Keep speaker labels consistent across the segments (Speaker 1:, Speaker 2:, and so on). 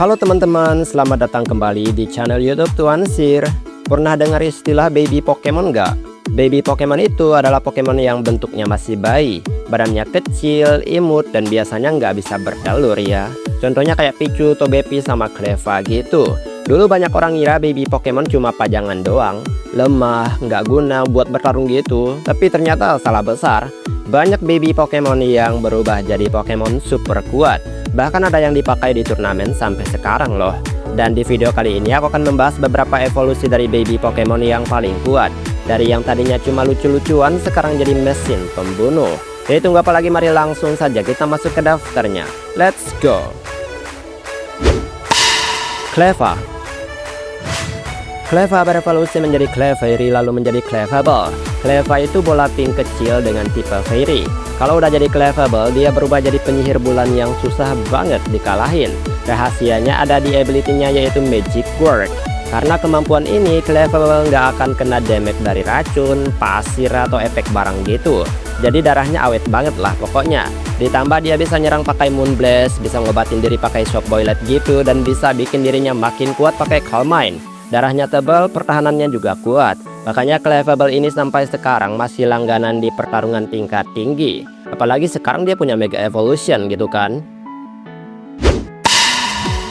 Speaker 1: Halo teman-teman, selamat datang kembali di channel YouTube Tuan Sir. Pernah dengar istilah baby Pokemon nggak? Baby Pokemon itu adalah Pokemon yang bentuknya masih bayi, badannya kecil, imut, dan biasanya nggak bisa bertelur ya. Contohnya kayak Pichu, Togepi, sama Cleffa gitu. Dulu banyak orang ngira baby Pokemon cuma pajangan doang, lemah, nggak guna buat bertarung gitu. Tapi ternyata salah besar. Banyak baby Pokemon yang berubah jadi Pokemon super kuat. Bahkan ada yang dipakai di turnamen sampai sekarang loh. Dan di video kali ini aku akan membahas beberapa evolusi dari baby Pokemon yang paling kuat. Dari yang tadinya cuma lucu-lucuan sekarang jadi mesin pembunuh. Jadi tunggu apa lagi, mari langsung saja kita masuk ke daftarnya. Let's go. Cleffa. Cleffa berevolusi menjadi Clefairy lalu menjadi Clefable. Cleffa itu bola pink kecil dengan tipe Fairy. Kalau udah jadi Clefable, dia berubah jadi penyihir bulan yang susah banget dikalahin. Rahasianya ada di ability-nya yaitu Magic Word. Karena kemampuan ini, Clefable nggak akan kena damage dari racun, pasir, atau efek barang gitu. Jadi darahnya awet banget lah pokoknya. Ditambah dia bisa nyerang pakai Moonblast, bisa ngobatin diri pakai Shock Boilet gitu, dan bisa bikin dirinya makin kuat pakai Calm Mind. Darahnya tebal, pertahanannya juga kuat. Makanya Clefable ini sampai sekarang masih langganan di pertarungan tingkat tinggi. Apalagi sekarang dia punya Mega Evolution gitu kan.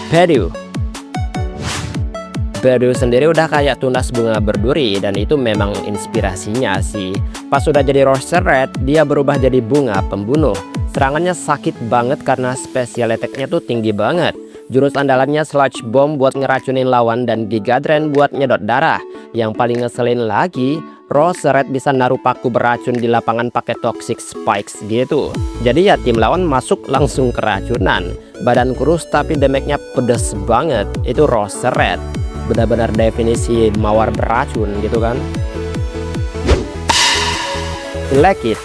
Speaker 1: Bedu. Bedu sendiri udah kayak tunas bunga berduri, dan itu memang inspirasinya sih. Pas sudah jadi Roserade, dia berubah jadi bunga pembunuh. Serangannya sakit banget karena special attack-nya tuh tinggi banget. Jurus andalannya Sludge Bomb buat ngeracunin lawan dan Giga Drain buat nyedot darah. Yang paling ngeselin lagi, Roserade bisa naruh paku beracun di lapangan pakai Toxic Spikes gitu. Jadi ya tim lawan masuk langsung keracunan. Badan kurus tapi damage-nya pedes banget. Itu Roserade. Benar-benar definisi mawar beracun gitu kan. Elekid.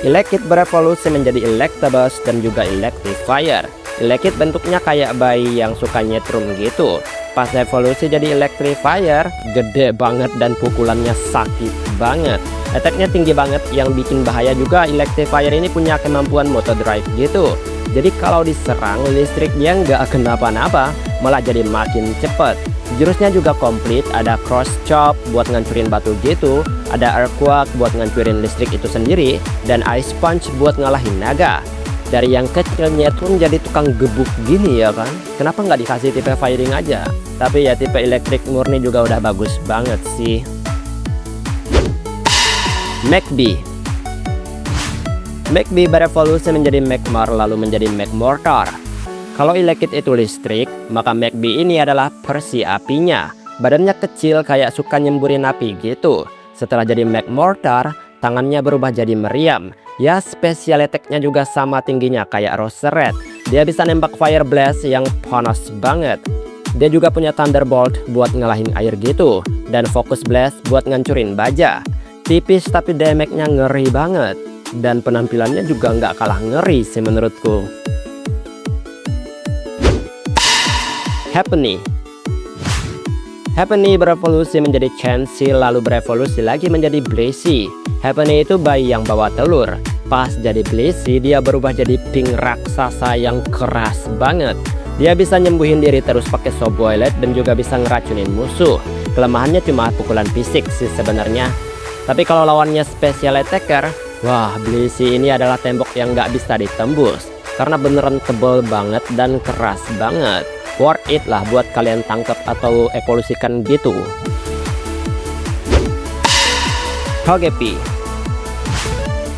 Speaker 1: Elekid berevolusi menjadi Electabuzz dan juga Electivire. Elekid bentuknya kayak bayi yang suka nyetrum gitu. Pas evolusi jadi Electivire, gede banget dan pukulannya sakit banget. Attack-nya tinggi banget, yang bikin bahaya juga Electivire ini punya kemampuan Moto Drive gitu. Jadi kalau diserang, listrik dia nggak kenapa-napa, malah jadi makin cepet. Jurusnya juga komplit, ada Cross Chop buat ngancurin batu gitu, ada Earthquake buat ngancurin listrik itu sendiri, dan Ice Punch buat ngalahin naga. Dari yang kecil nyetrum jadi tukang gebuk gini ya kan. Kenapa nggak dikasih tipe firing aja? Tapi ya tipe elektrik murni juga udah bagus banget sih. Magby. Magby berevolusi menjadi Magmar lalu menjadi Magmortar. Kalau Elekid itu listrik, maka Magby ini adalah Persi apinya. Badannya kecil kayak suka nyemburin api gitu. Setelah jadi Magmortar, tangannya berubah jadi meriam. Ya, special attack-nya juga sama tingginya kayak Roserade. Dia bisa nembak Fire Blast yang panas banget. Dia juga punya Thunderbolt buat ngalahin air gitu, dan Focus Blast buat ngancurin baja. Tipis tapi damage-nya ngeri banget. Dan penampilannya juga nggak kalah ngeri sih menurutku. Happiny. Happiny berevolusi menjadi Chansey lalu berevolusi lagi menjadi Blissey. Happiny itu bayi yang bawa telur. Pas jadi Blissey, dia berubah jadi pink raksasa yang keras banget. Dia bisa nyembuhin diri terus pakai Shock Boilet dan juga bisa ngeracunin musuh. Kelemahannya cuma pukulan fisik sih sebenarnya. Tapi kalau lawannya special attacker, wah, Blissey ini adalah tembok yang nggak bisa ditembus. Karena beneran tebel banget dan keras banget. Worth it lah buat kalian tangkap atau evolusikan gitu. Togepi.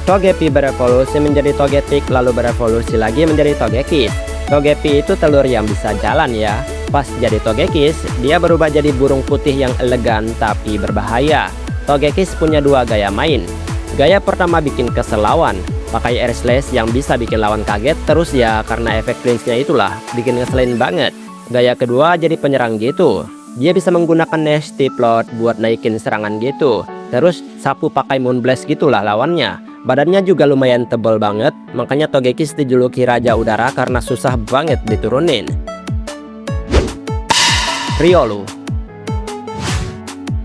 Speaker 1: Togepi berevolusi menjadi Togetic lalu berevolusi lagi menjadi Togekiss. Togepi itu telur yang bisa jalan ya. Pas jadi Togekiss, dia berubah jadi burung putih yang elegan tapi berbahaya. Togekiss punya dua gaya main. Gaya pertama bikin kesel lawan, pakai Air Slash yang bisa bikin lawan kaget, terus ya karena efek flinch-nya itulah bikin ngeselin banget. Gaya kedua jadi penyerang gitu. Dia bisa menggunakan Nasty Plot buat naikin serangan gitu. Terus sapu pakai Moonblast gitulah lawannya. Badannya juga lumayan tebal banget, makanya Togekiss dijuluki Raja Udara karena susah banget diturunin. Riolu.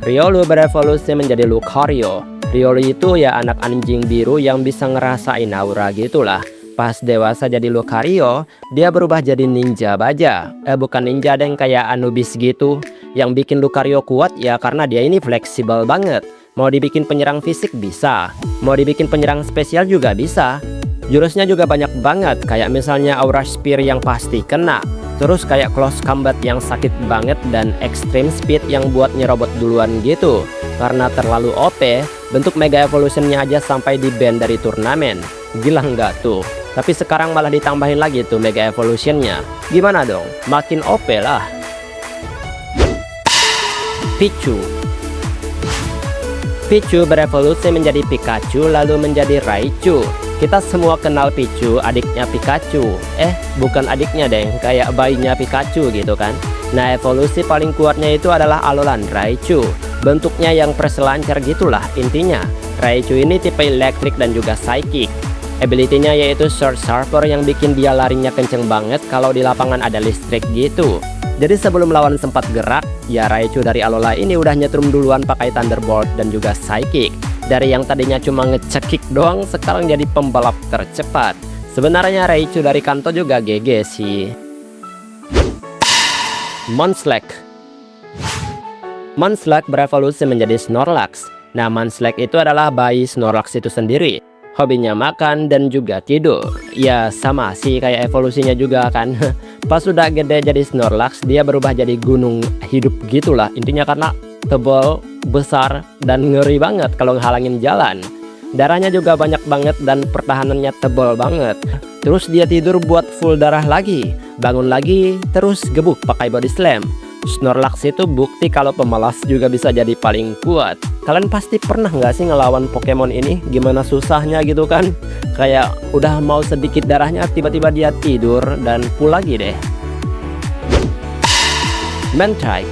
Speaker 1: Riolu berevolusi menjadi Lucario. Riolu itu ya anak anjing biru yang bisa ngerasain aura gitulah. pas dewasa jadi Lucario, dia berubah jadi ninja baja. Bukan ninja deng, kayak Anubis gitu. Yang bikin Lucario kuat ya karena dia ini fleksibel banget. Mau dibikin penyerang fisik bisa, mau dibikin penyerang spesial juga bisa. Jurusnya juga banyak banget, kayak misalnya Aura Spear yang pasti kena. Terus kayak Close Combat yang sakit banget dan Extreme Speed yang buat nyerobot duluan gitu. Karena terlalu OP, bentuk Mega Evolutionnya aja sampai di ban dari turnamen. Gila nggak tuh? Tapi sekarang malah ditambahin lagi tuh Mega Evolutionnya. Gimana dong? Makin OP lah. Pichu. Pichu berevolusi menjadi Pikachu lalu menjadi Raichu. Kita semua kenal Pichu, adiknya Pikachu. Bukan adiknya deng, kayak bayinya Pikachu gitu kan. Nah, evolusi paling kuatnya itu adalah Alolan Raichu. Bentuknya yang perselancar gitulah intinya. Raichu ini tipe elektrik dan juga psychic. Ability-nya yaitu Sword Surfer yang bikin dia larinya kenceng banget kalau di lapangan ada listrik gitu. Jadi sebelum lawan sempat gerak, ya Raichu dari Alola ini udah nyetrum duluan pakai Thunderbolt dan juga Psychic. Dari yang tadinya cuma ngecekik doang, sekarang jadi pembalap tercepat. Sebenarnya Raichu dari Kanto juga GG sih. Munchlax. Munchlax berevolusi menjadi Snorlax. Nah, Munchlax itu adalah bayi Snorlax itu sendiri. Hobinya makan dan juga tidur. Ya sama sih kayak evolusinya juga kan. Pas sudah gede jadi Snorlax, dia berubah jadi gunung hidup gitulah. Intinya karena tebal, besar, dan ngeri banget kalau ngehalangin jalan. Darahnya juga banyak banget dan pertahanannya tebal banget. Terus dia tidur buat full darah lagi. Bangun lagi, terus gebuk pakai body slam. Snorlax itu bukti kalau pemalas juga bisa jadi paling kuat. Kalian pasti pernah nggak sih ngelawan Pokemon ini? Gimana susahnya gitu kan? Kayak udah mau sedikit darahnya tiba-tiba dia tidur dan full lagi deh. Mantike.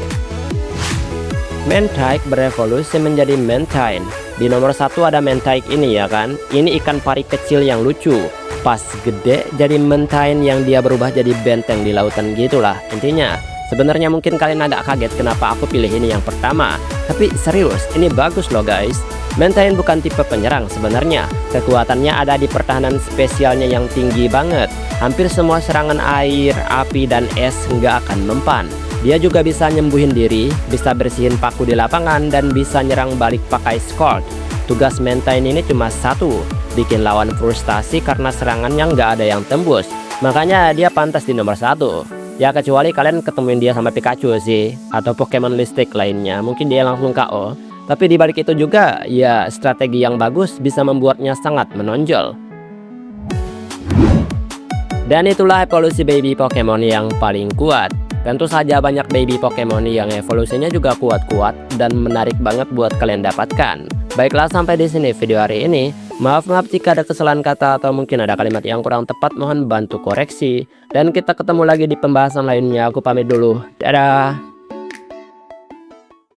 Speaker 1: Mantike berevolusi menjadi Mantine. Di nomor 1 ada Mantike ini ya kan. Ini ikan pari kecil yang lucu. Pas gede jadi Mantine yang dia berubah jadi benteng di lautan gitulah intinya. Sebenarnya mungkin kalian agak kaget kenapa aku pilih ini yang pertama. Tapi serius, ini bagus loh guys. Mantine bukan tipe penyerang sebenarnya. Kekuatannya ada di pertahanan spesialnya yang tinggi banget. Hampir semua serangan air, api, dan es nggak akan mempan. Dia juga bisa nyembuhin diri, bisa bersihin paku di lapangan, dan bisa nyerang balik pakai Scald. Tugas Mantine ini cuma satu, bikin lawan frustasi karena serangannya nggak ada yang tembus. Makanya dia pantas di nomor 1. Ya kecuali kalian ketemuin dia sama Pikachu sih, atau Pokemon listrik lainnya, mungkin dia langsung KO. Tapi dibalik itu juga, ya strategi yang bagus bisa membuatnya sangat menonjol. Dan itulah evolusi baby Pokemon yang paling kuat. Tentu saja banyak baby Pokemon yang evolusinya juga kuat-kuat dan menarik banget buat kalian dapatkan. Baiklah, sampai di sini video hari ini. Maaf jika ada kesalahan kata atau mungkin ada kalimat yang kurang tepat, mohon bantu koreksi. Dan kita ketemu lagi di pembahasan lainnya. Aku pamit dulu. Dadah.